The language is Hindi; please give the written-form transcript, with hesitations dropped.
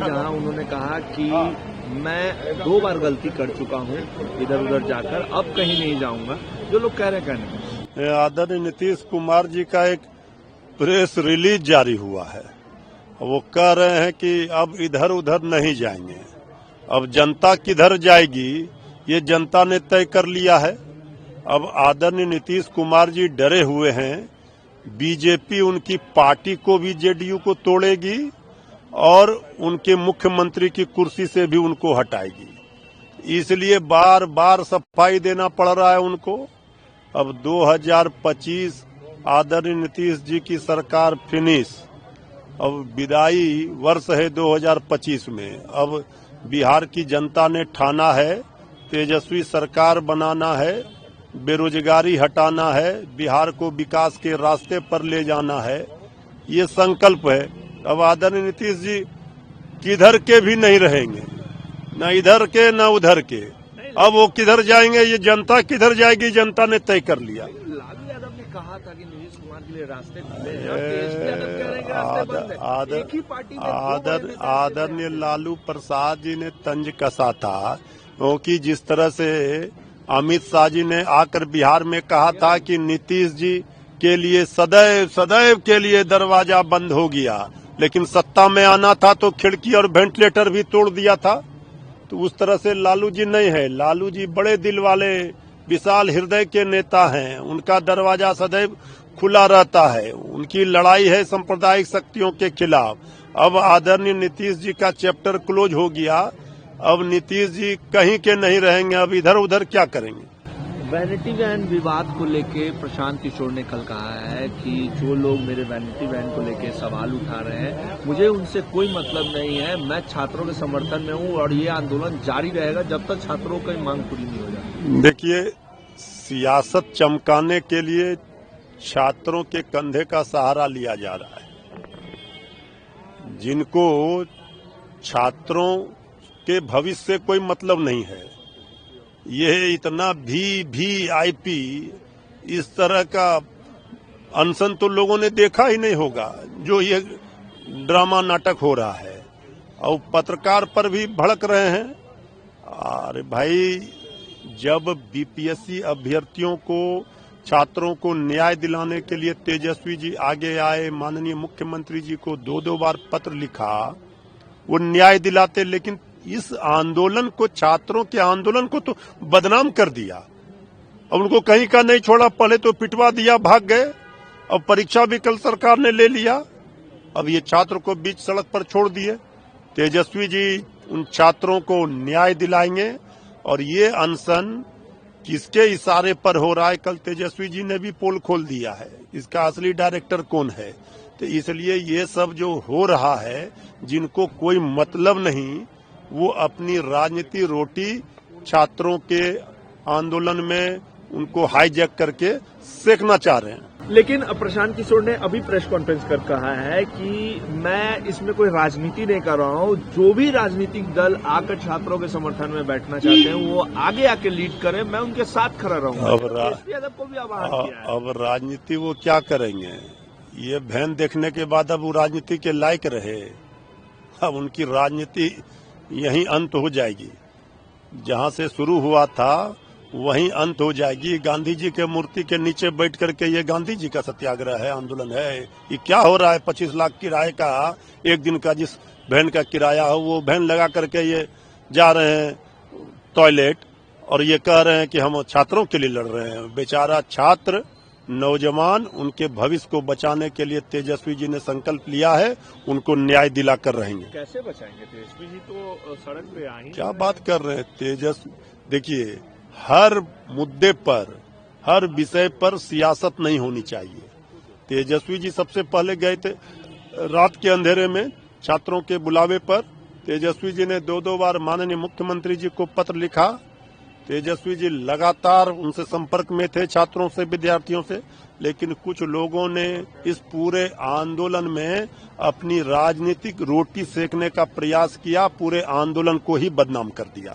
जहां उन्होंने कहा कि मैं 2 बार गलती कर चुका हूं इधर उधर जाकर, अब कहीं नहीं जाऊंगा। जो लोग कह रहे कहने आदरणीय नीतीश कुमार जी का एक प्रेस रिलीज जारी हुआ है। वो कह रहे हैं कि अब इधर उधर नहीं जाएंगे, अब जनता किधर जाएगी ये जनता ने तय कर लिया है। अब आदरणीय नीतीश कुमार जी डरे हुए हैं, बीजेपी उनकी पार्टी को भी जेडीयू को तोड़ेगी और उनके मुख्यमंत्री की कुर्सी से भी उनको हटाएगी, इसलिए बार बार सफाई देना पड़ रहा है उनको। अब 2025 आदरणीय नीतीश जी की सरकार फिनिश, अब विदाई वर्ष है 2025 में। अब बिहार की जनता ने ठाना है तेजस्वी सरकार बनाना है, बेरोजगारी हटाना है, बिहार को विकास के रास्ते पर ले जाना है, ये संकल्प है। अब आदरणीय नीतीश जी किधर के भी नहीं रहेंगे, न इधर के न उधर के। अब वो किधर जाएंगे, ये जनता किधर जाएगी, जनता ने तय कर लिया। लालू यादव ने कहा था कि नीतीश कुमार के लिए रास्ते खुले हैं, तेजस्वी यादव कह रहे हैं कि रास्ते बंद हैं। एक ही पार्टी में आदरणीय लालू प्रसाद जी ने तंज कसा था, क्योंकि जिस तरह से अमित शाह जी ने आकर बिहार में कहा था कि नीतीश जी के लिए सदैव सदैव के लिए दरवाजा बंद हो गया, लेकिन सत्ता में आना था तो खिड़की और वेंटिलेटर भी तोड़ दिया था। तो उस तरह से लालू जी नहीं है। लालू जी बड़े दिल वाले विशाल हृदय के नेता हैं, उनका दरवाजा सदैव खुला रहता है। उनकी लड़ाई है सांप्रदायिक शक्तियों के खिलाफ। अब आदरणीय नीतीश जी का चैप्टर क्लोज हो गया, अब नीतीश जी कहीं के नहीं रहेंगे, अब इधर उधर क्या करेंगे। वैनिटी वैन विवाद को लेके प्रशांत किशोर ने कल कहा है कि जो लोग मेरे वैनिटी वैन को लेके सवाल उठा रहे हैं, मुझे उनसे कोई मतलब नहीं है, मैं छात्रों के समर्थन में हूं और ये आंदोलन जारी रहेगा जब तक छात्रों की मांग पूरी नहीं हो जाती। देखिए, सियासत चमकाने के लिए छात्रों के कंधे का सहारा लिया जा रहा है। जिनको छात्रों के भविष्य से कोई मतलब नहीं है, ये इतना वीवीआईपी इस तरह का अनशन तो लोगों ने देखा ही नहीं होगा, जो ये ड्रामा नाटक हो रहा है। और पत्रकार पर भी भड़क रहे हैं। अरे भाई, जब बीपीएससी अभ्यर्थियों को, छात्रों को न्याय दिलाने के लिए तेजस्वी जी आगे आए, माननीय मुख्यमंत्री जी को 2-2 बार पत्र लिखा, वो न्याय दिलाते, लेकिन इस आंदोलन को, छात्रों के आंदोलन को तो बदनाम कर दिया। अब उनको कहीं का नहीं छोड़ा, पहले तो पिटवा दिया, भाग गए। अब परीक्षा भी कल सरकार ने ले लिया। अब ये छात्र को बीच सड़क पर छोड़ दिए। तेजस्वी जी उन छात्रों को न्याय दिलाएंगे। और ये अनशन किसके इशारे पर हो रहा है, कल तेजस्वी जी ने भी पोल खोल दिया है, इसका असली डायरेक्टर कौन है। तो इसलिए ये सब जो हो रहा है, जिनको कोई मतलब नहीं, वो अपनी राजनीति रोटी छात्रों के आंदोलन में उनको हाईजैक करके सेकना चाह रहे हैं। लेकिन प्रशांत किशोर ने अभी प्रेस कॉन्फ्रेंस कर कहा है कि मैं इसमें कोई राजनीति नहीं कर रहा हूं, जो भी राजनीतिक दल आकर छात्रों के समर्थन में बैठना चाहते हैं वो आगे आके लीड करें, मैं उनके साथ खड़ा रहूंगा। यादव को भी आह्वान किया है। अब राजनीति वो क्या करेंगे, ये बहन देखने के बाद अब वो राजनीति के लायक रहे। अब उनकी राजनीति यहीं अंत हो जाएगी, जहां से शुरू हुआ था वहीं अंत हो जाएगी। गांधी जी के मूर्ति के नीचे बैठ करके ये गांधी जी का सत्याग्रह है, आंदोलन है। ये क्या हो रहा है, 25 लाख किराए का एक दिन का, जिस बहन का किराया हो, वो बहन लगा करके ये जा रहे हैं टॉयलेट, और ये कह रहे हैं कि हम छात्रों के लिए लड़ रहे हैं। बेचारा छात्र, नौजवान, उनके भविष्य को बचाने के लिए तेजस्वी जी ने संकल्प लिया है, उनको न्याय दिला कर रहेंगे। कैसे बचाएंगे तेजस्वी जी, तो सड़क पे आए। क्या बात कर रहे हैं तेजस्वी। देखिए, हर मुद्दे पर, हर विषय पर सियासत नहीं होनी चाहिए। तेजस्वी जी सबसे पहले गए थे रात के अंधेरे में छात्रों के बुलावे पर। तेजस्वी जी ने 2-2 बार माननीय मुख्यमंत्री जी को पत्र लिखा। तेजस्वी जी लगातार उनसे संपर्क में थे, छात्रों से, विद्यार्थियों से। लेकिन कुछ लोगों ने इस पूरे आंदोलन में अपनी राजनीतिक रोटी सेकने का प्रयास किया, पूरे आंदोलन को ही बदनाम कर दिया।